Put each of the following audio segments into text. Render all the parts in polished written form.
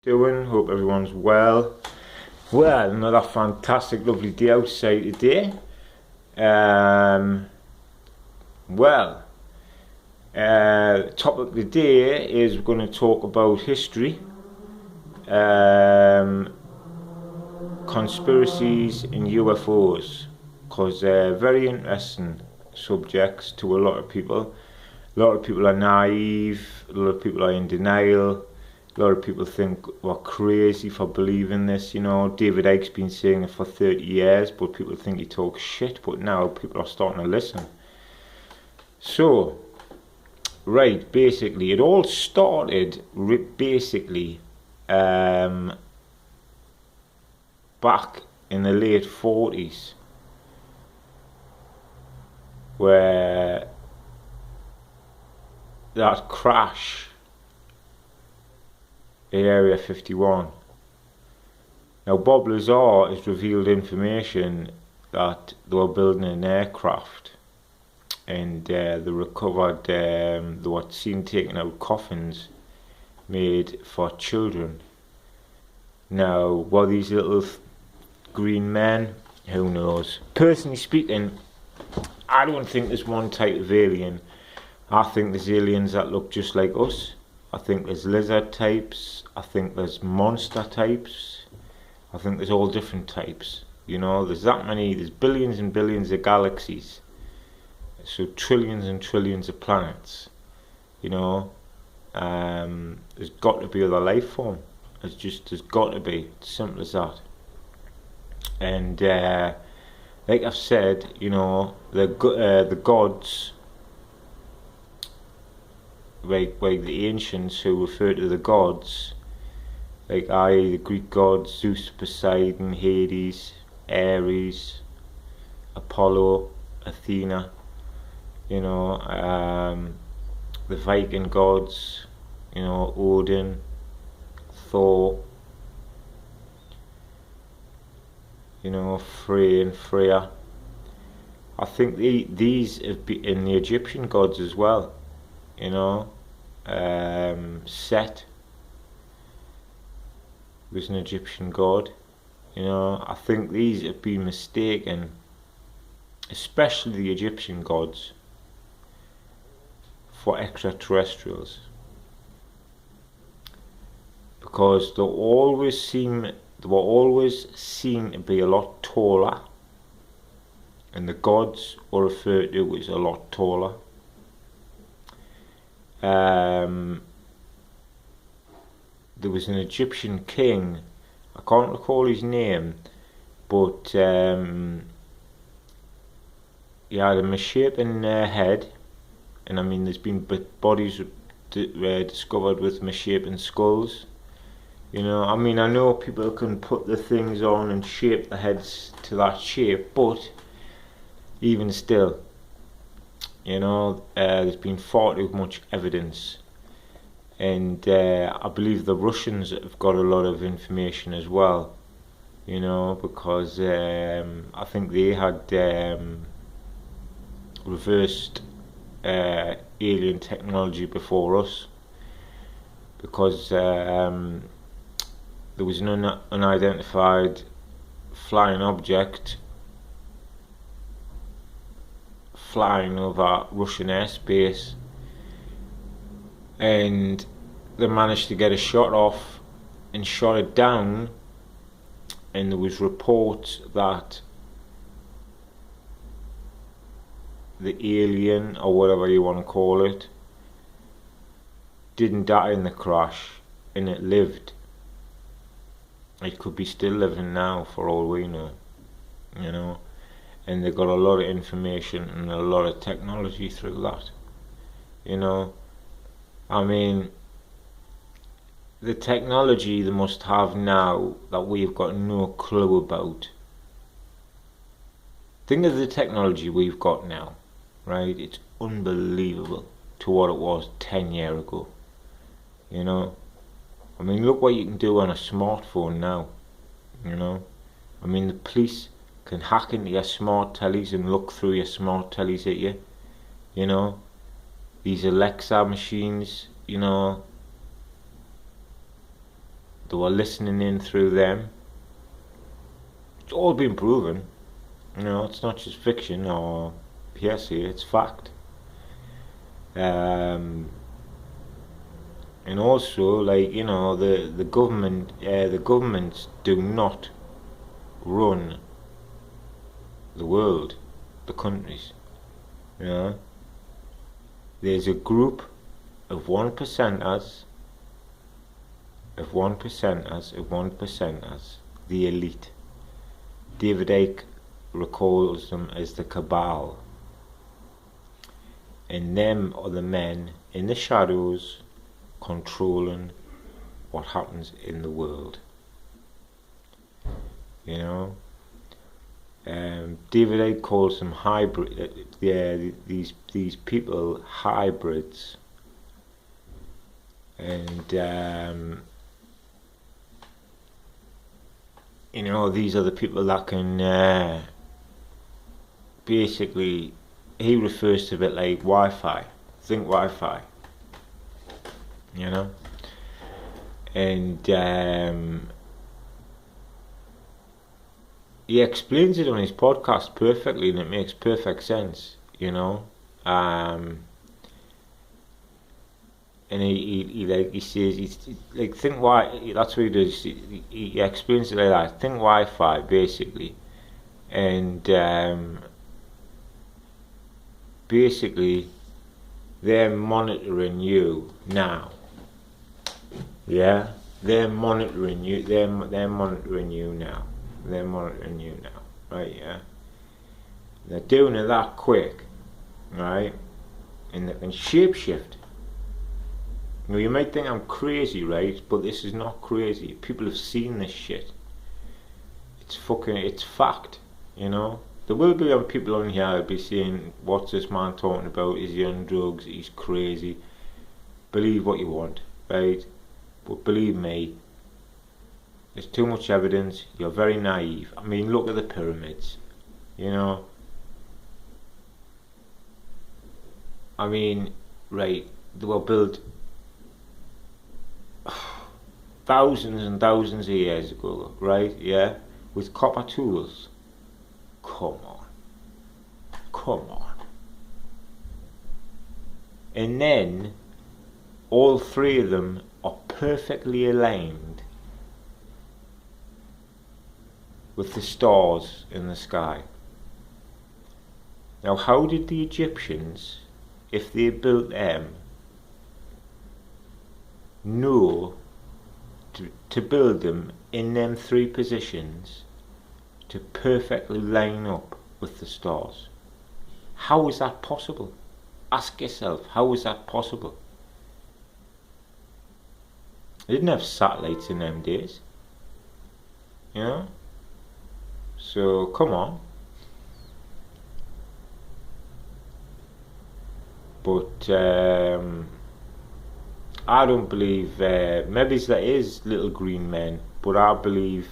Doing? Hope everyone's well. Well, another fantastic, lovely day outside today. Well, topic of the day is we're going to talk about history, conspiracies and UFOs, because they're very interesting subjects to a lot of people. A lot of people are naive, a lot of people are in denial. A lot of people think we're crazy for believing this, you know. David Icke's been saying it for 30 years, but people think he talks shit, but now people are starting to listen. So, right, basically, it all started basically back in the late 40s, where that crash in Area 51. Now, Bob Lazar has revealed information that they were building an aircraft, and they recovered, they were seen taking out coffins made for children. Now, were these little green men? Who knows? Personally speaking, I don't think there's one type of alien. I think there's aliens that look just like us. I think there's lizard types, I think there's monster types, I think there's all different types. You know, there's that many, there's billions and billions of galaxies. So trillions and trillions of planets. You know, there's got to be other life form. There's got to be. It's simple as that. And like I've said, you know, the gods, like the ancients who refer to the gods, like the Greek gods, Zeus, Poseidon, Hades, Ares, Apollo, Athena, you know, the Viking gods, you know, Odin, Thor, you know, Frey and Freya. I think these have been in the Egyptian gods as well. You know, Set was an Egyptian god. You know, I think these have been mistaken, especially the Egyptian gods, for extraterrestrials, because they were always seen to be a lot taller, and the gods were referred to as a lot taller. There was an Egyptian king, I can't recall his name, but he had a misshapen head, and I mean there's been bodies discovered with misshapen skulls. You know, I mean, I know people can put the things on and shape the heads to that shape, but even still, you know, there's been far too much evidence, and I believe the Russians have got a lot of information as well, you know, because I think they had reversed alien technology before us, because there was an unidentified flying object flying over Russian airspace, and they managed to get a shot off and shot it down, and there was reports that the alien, or whatever you want to call it, didn't die in the crash, and it lived. It could be still living now for all we know, you know. And they got a lot of information and a lot of technology through that, you know. I mean, the technology they must have now that we've got no clue about. Think of the technology we've got now, right? It's unbelievable to what it was 10 years ago, you know. I mean, look what you can do on a smartphone now, you know. I mean, the police can hack into your smart tellies and look through your smart tellies at you, you know. These Alexa machines, you know, They were listening in through them. It's all been proven. You know, it's not just fiction or hearsay, it's fact. And also, like, you know, the governments do not run the world, the countries. You know, there's a group of one percenters, the elite. David Icke recalls them as the cabal, and them are the men in the shadows controlling what happens in the world. You know, David Icke calls them hybrid. These people hybrids, and you know, these are the people that can basically, he refers to it like Wi-Fi. Think Wi-Fi. You know, and he explains it on his podcast perfectly, and it makes perfect sense. You know, and he says, he's like, think why, that's what he does. He explains it like that. Think Wi-Fi basically, and basically they're monitoring you now. Yeah, they're monitoring you. They're monitoring you now. They're monitoring you now, right? Yeah, they're doing it that quick, right? And they can shapeshift. Now, you might think I'm crazy, right? But this is not crazy. People have seen this shit. It's fact, you know. There will be people on here who'll be saying, what's this man talking about? Is he on drugs? He's crazy. Believe what you want, right? But believe me, there's too much evidence. You're very naive. I mean, look at the pyramids, you know. I mean, right, they were built thousands and thousands of years ago, right? Yeah, with copper tools. Come on. And then all three of them are perfectly aligned with the stars in the sky. Now, how did the Egyptians, if they built them, know to build them in them three positions to perfectly line up with the stars? How is that possible? Ask yourself, how is that possible? They didn't have satellites in them days, you know. So come on. But I don't believe, maybe there is little green men, but I believe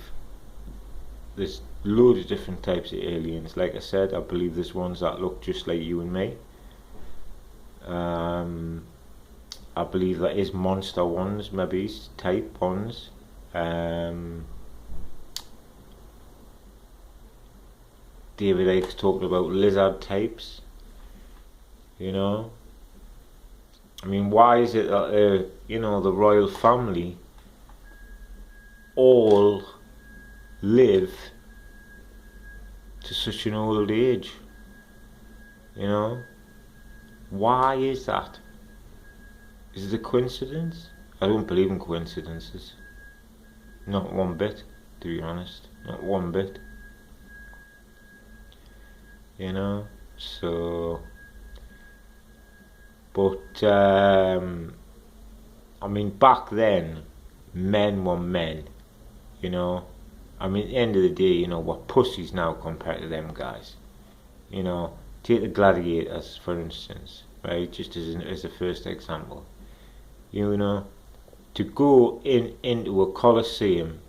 there's loads of different types of aliens. Like I said, I believe there's ones that look just like you and me. I believe there is monster ones, maybe type ones. David Icke's talking about lizard types, you know. I mean, why is it that, you know, the royal family all live to such an old age? You know, why is that? Is it a coincidence? I don't believe in coincidences. Not one bit, to be honest. Not one bit. You know, so... But, I mean, back then, men were men, you know. I mean, at the end of the day, you know, we're pussies now compared to them guys. You know, take the gladiators, for instance, right, just as a first example. You know, to go into a coliseum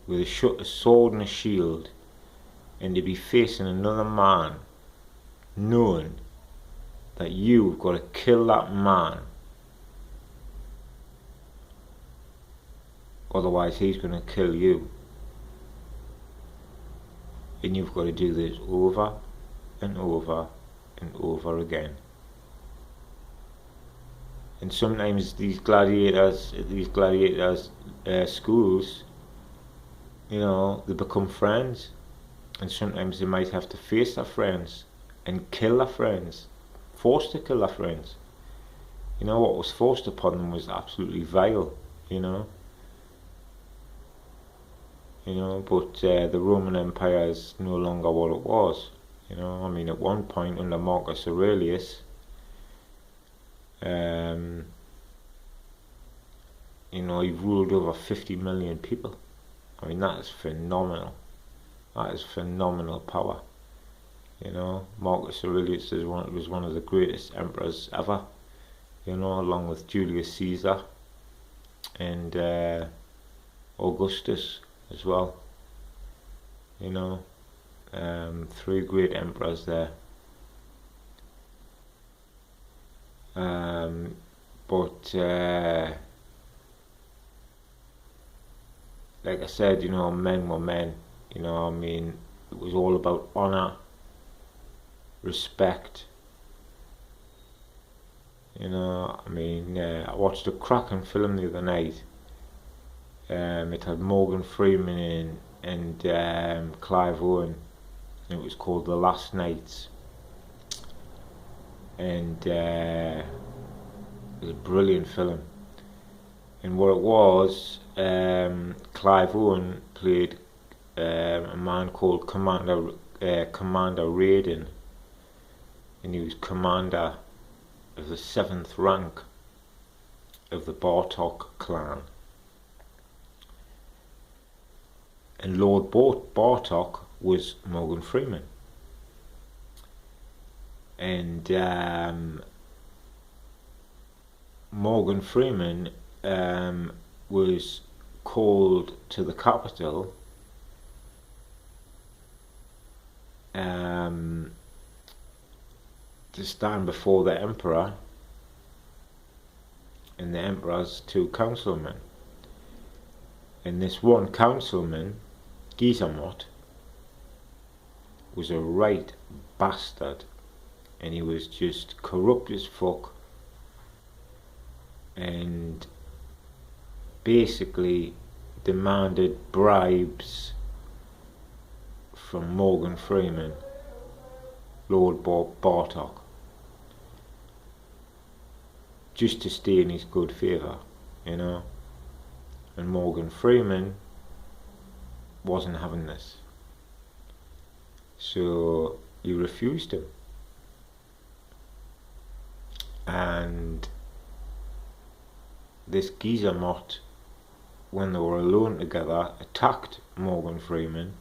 with a sword and a shield, and to be facing another man, knowing that you've got to kill that man otherwise he's going to kill you. And you've got to do this over and over and over again. And sometimes these gladiators schools, you know, they become friends, and sometimes they might have to face their friends and kill their friends, forced to kill their friends. You know, what was forced upon them was absolutely vile, you know. But the Roman Empire is no longer what it was. You know, I mean, at one point under Marcus Aurelius, you know, he ruled over 50 million people. I mean, that is phenomenal. That is phenomenal power. You know, Marcus Aurelius was one of the greatest emperors ever. You know, along with Julius Caesar and Augustus as well. You know, 3 great emperors there. But like I said, you know, men were men. You know, I mean, it was all about honor, respect. You know, I mean, I watched a cracking film the other night. It had Morgan Freeman in and Clive Owen. It was called The Last Knights, and it was a brilliant film. And what it was, Clive Owen played a man called Commander Raiden, and he was commander of the 7th rank of the Bartok clan. And Lord Bartok was Morgan Freeman. And Morgan Freeman was called to the capital to stand before the emperor and the emperor's 2 councilmen. And this one councilman, Guizamot, was a right bastard, and he was just corrupt as fuck, and basically demanded bribes from Morgan Freeman, Lord Bartok, just to stay in his good favour, you know. And Morgan Freeman wasn't having this, so he refused him. And this Guizamot, when they were alone together, attacked Morgan Freeman,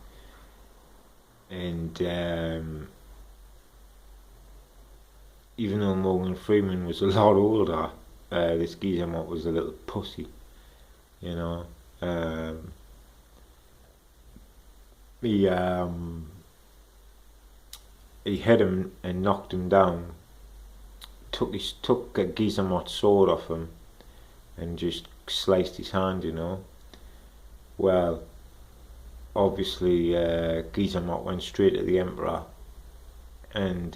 and even though Morgan Freeman was a lot older, this Guizamot was a little pussy, you know. He hit him and knocked him down, took Guizamot's sword off him and just sliced his hand, you know. Well, obviously Guizamot went straight to the emperor, and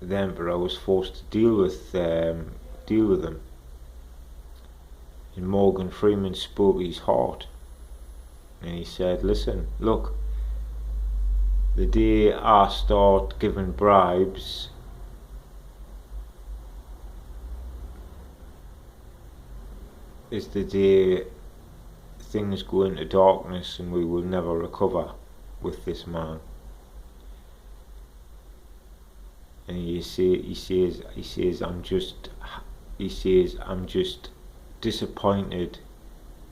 the emperor was forced to deal with him. And Morgan Freeman spoke his heart, and he said, listen, look, the day I start giving bribes, is the day things go into darkness and we will never recover with this man. And he says I'm just disappointed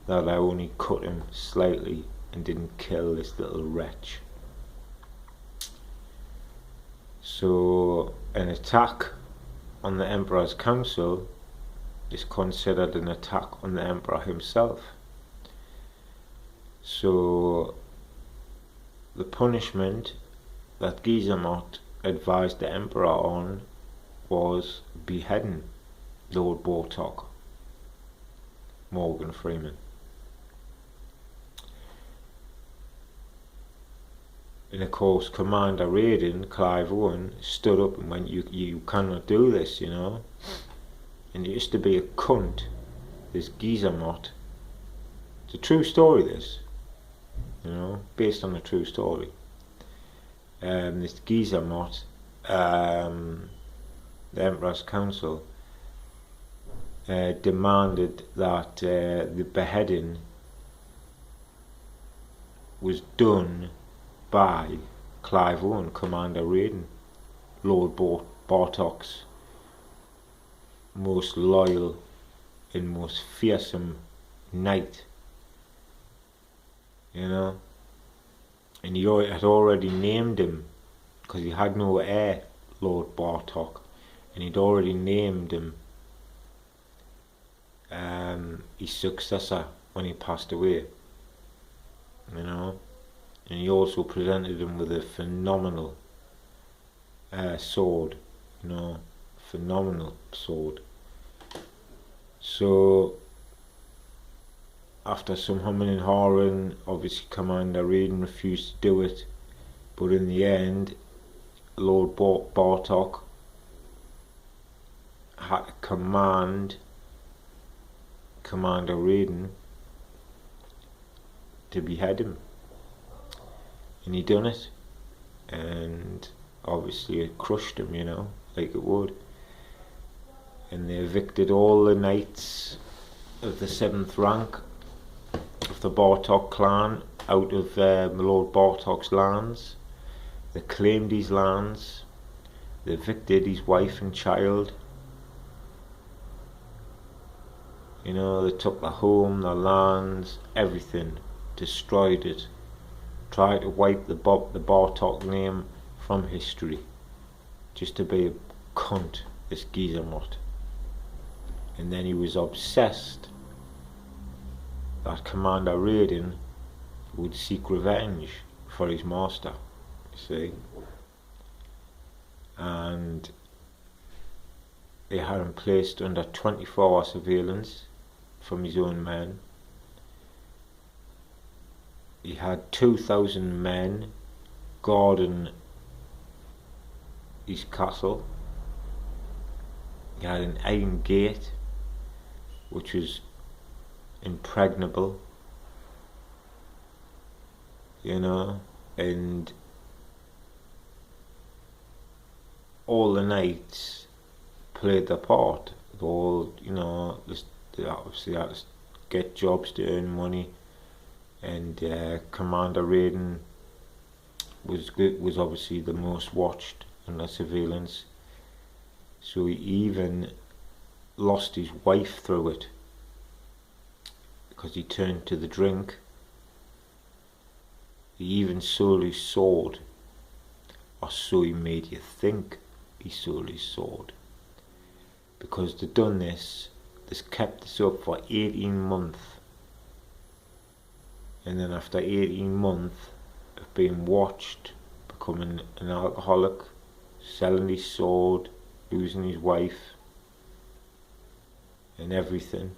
that I only cut him slightly and didn't kill this little wretch. So an attack on the emperor's council is considered an attack on the emperor himself. So the punishment that Guizamot advised the emperor on was beheading Lord Bartok, Morgan Freeman. And of course, Commander Raiden, Clive Owen, stood up and went, you cannot do this, you know. And he used to be a cunt, this geezer Mott. It's a true story, this, you know, based on a true story. This geezer Mott, the Emperor's Council, demanded that the beheading was done by Clive Owen, Commander Raiden, Lord Bartok's most loyal and most fearsome knight, you know. And he had already named him, because he had no heir, Lord Bartok, and he'd already named him his successor when he passed away, you know. And he also presented him with a phenomenal sword, you know, phenomenal sword. So after some humming and hawing, obviously Commander Raiden refused to do it, but in the end Lord Bartok had to command Commander Raiden to behead him, and he done it, and obviously it crushed him, you know, like it would. And they evicted all the knights of the 7th rank of the Bartok clan out of Lord Bartok's lands. They claimed his lands, they evicted his wife and child, you know, they took the home, the lands, everything, destroyed it, tried to wipe the Bartok name from history, just to be a cunt, this geezer Mott. And then he was obsessed that Commander Raiden would seek revenge for his master, you see. And they had him placed under 24-hour surveillance from his own men. He had 2,000 men guarding his castle. He had an iron gate which was impregnable, you know, and all the knights played their part. All, you know, they obviously had to get jobs to earn money, and Commander Raiden was obviously the most watched under surveillance, so he even lost his wife through it, because he turned to the drink. He even sold his sword, or so he made you think he sold his sword, because they done this, kept this up for 18 months, and then after 18 months of being watched, becoming an alcoholic, selling his sword, losing his wife and everything,